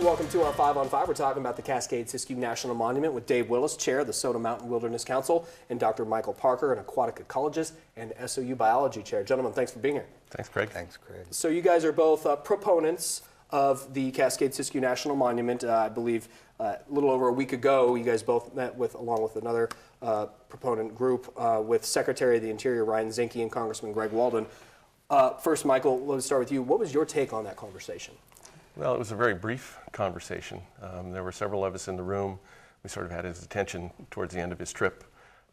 Welcome to our 5 on 5. We're talking about the Cascade Siskiyou National Monument with Dave Willis, Chair of the Soda Mountain Wilderness Council, and Dr. Michael Parker, an aquatic ecologist and SOU biology chair. Gentlemen, thanks for being here. Thanks, Craig. Thanks, Craig. So you guys are both proponents of the Cascade Siskiyou National Monument. I believe a little over a week ago, you guys both met with, along with another proponent group, with Secretary of the Interior Ryan Zinke and Congressman Greg Walden. First, Michael, let's start with you. What was your take on that conversation? Well, it was a very brief conversation. There were several of us in the room. We sort of had his attention towards the end of his trip.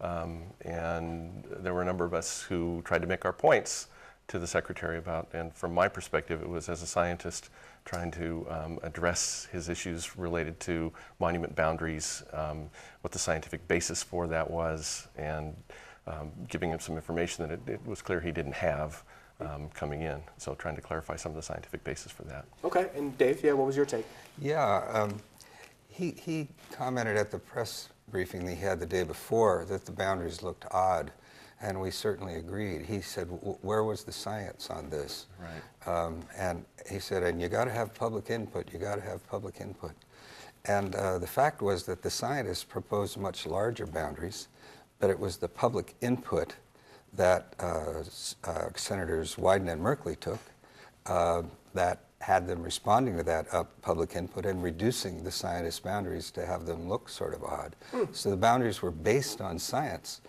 And there were a number of us who tried to make our points to the Secretary about, and from my perspective, it was as a scientist trying to address his issues related to monument boundaries, what the scientific basis for that was, and giving him some information that it was clear he didn't have. Coming in, so trying to clarify some of the scientific basis for that. Okay, and Dave, yeah, what was your take? Yeah, he commented at the press briefing that he had the day before that the boundaries looked odd, and we certainly agreed. He said, where was the science on this? Right. And he said, and you got to have public input, you got to have public input. And the fact was that the scientists proposed much larger boundaries, but it was the public input that Senators Wyden and Merkley took that had them responding to that public input and reducing the scientists' boundaries to have them look sort of odd. So the boundaries were based on science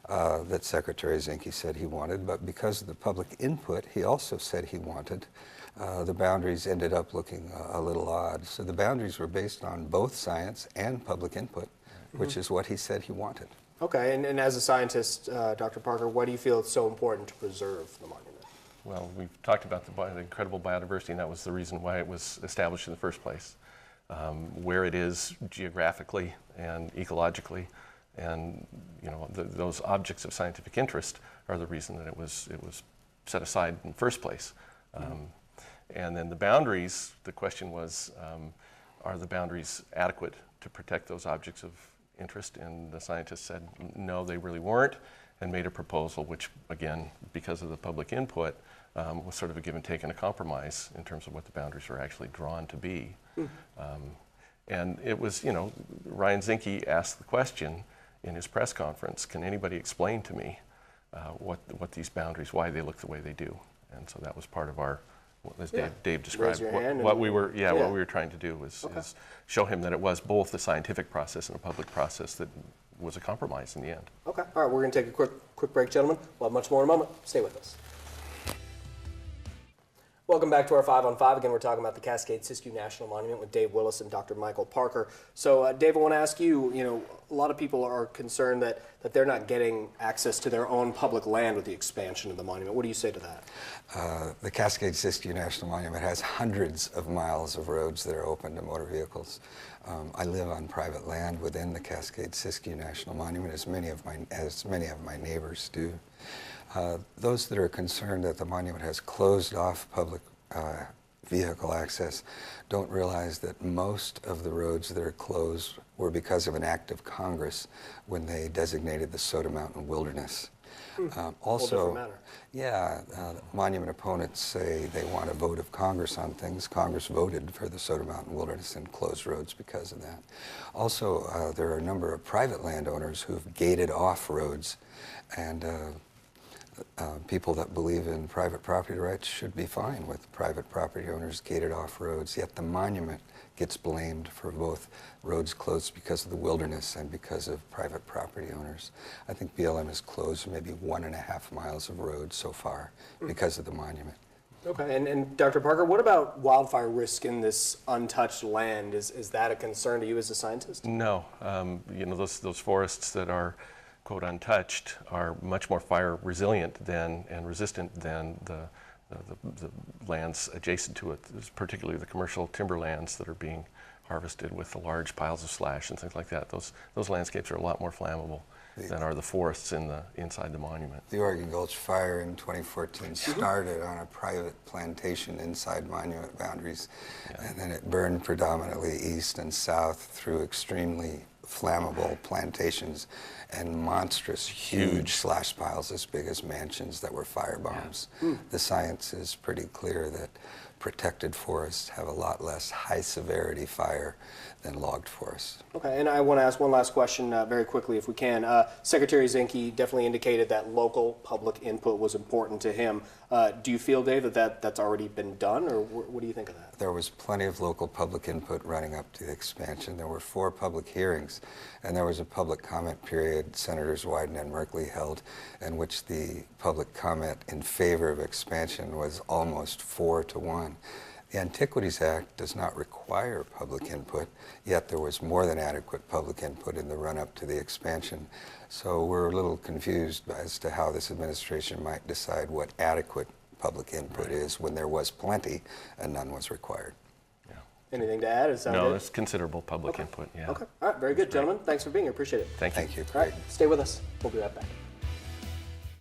that Secretary Zinke said he wanted, but because of the public input he also said he wanted, the boundaries ended up looking a little odd. So the boundaries were based on both science and public input, which is what he said he wanted. Okay, and as a scientist, Dr. Parker, why do you feel it's so important to preserve the monument? Well, we've talked about the incredible biodiversity, and that was the reason why it was established in the first place. Where it is geographically and ecologically, and those objects of scientific interest are the reason that it was set aside in the first place. And then the boundaries, the question was, are the boundaries adequate to protect those objects of interest? And the scientists said no, they really weren't, and made a proposal which, again, because of the public input, was sort of a give and take and a compromise in terms of what the boundaries were actually drawn to be. And it was, Ryan Zinke asked the question in his press conference, can anybody explain to me what these boundaries, why they look the way they do? And so that was part of our, as Dave described, what we were trying to do was is show him that it was both the scientific process and a public process that was a compromise in the end. Okay. All right, we're going to take a quick break, gentlemen. We'll have much more in a moment. Stay with us. Welcome back to our 5 on 5. Again, we're talking about the Cascade Siskiyou National Monument with Dave Willis and Dr. Michael Parker. So, Dave, I want to ask you, a lot of people are concerned that they're not getting access to their own public land with the expansion of the monument. What do you say to that? The Cascade Siskiyou National Monument has hundreds of miles of roads that are open to motor vehicles. I live on private land within the Cascade Siskiyou National Monument, as many of my neighbors do. Those that are concerned that the monument has closed off public vehicle access don't realize that most of the roads that are closed were because of an act of Congress when they designated the Soda Mountain Wilderness. Also, monument opponents say they want a vote of Congress on things. Congress voted for the Soda Mountain Wilderness and closed roads because of that. Also, there are a number of private landowners who've gated off roads, and people that believe in private property rights should be fine with private property owners gated off roads, yet the monument gets blamed for both roads closed because of the wilderness and because of private property owners. I think BLM has closed maybe 1.5 miles of road so far because of the monument. Okay, and Dr. Parker, what about wildfire risk in this untouched land? Is that a concern to you as a scientist? No, those forests that are quote untouched are much more fire resilient and resistant than the lands adjacent to it, particularly the commercial timberlands that are being harvested with the large piles of slash and things like that. Those landscapes are a lot more flammable than are the forests inside the monument. The Oregon Gulch fire in 2014 started on a private plantation inside monument boundaries, and then it burned predominantly east and south through extremely flammable plantations and monstrous, huge slash piles as big as mansions that were fire bombs. The science is pretty clear that protected forests have a lot less high-severity fire than logged forests. Okay, and I want to ask one last question very quickly, if we can. Secretary Zinke definitely indicated that local public input was important to him. Do you feel, Dave, that's already been done, or what do you think of that? There was plenty of local public input running up to the expansion. There were 4 public hearings, and there was a public comment period Senators Wyden and Merkley held, in which the public comment in favor of expansion was almost 4-1. The Antiquities Act does not require public input, yet there was more than adequate public input in the run-up to the expansion. So we're a little confused as to how this administration might decide what adequate public input is when there was plenty and none was required. Yeah. Anything to add? Is that No, it? there's considerable public input, yeah. Okay, all right, very good, gentlemen. Thanks for being here, appreciate it. Thank you. Thank you. All right, stay with us. We'll be right back.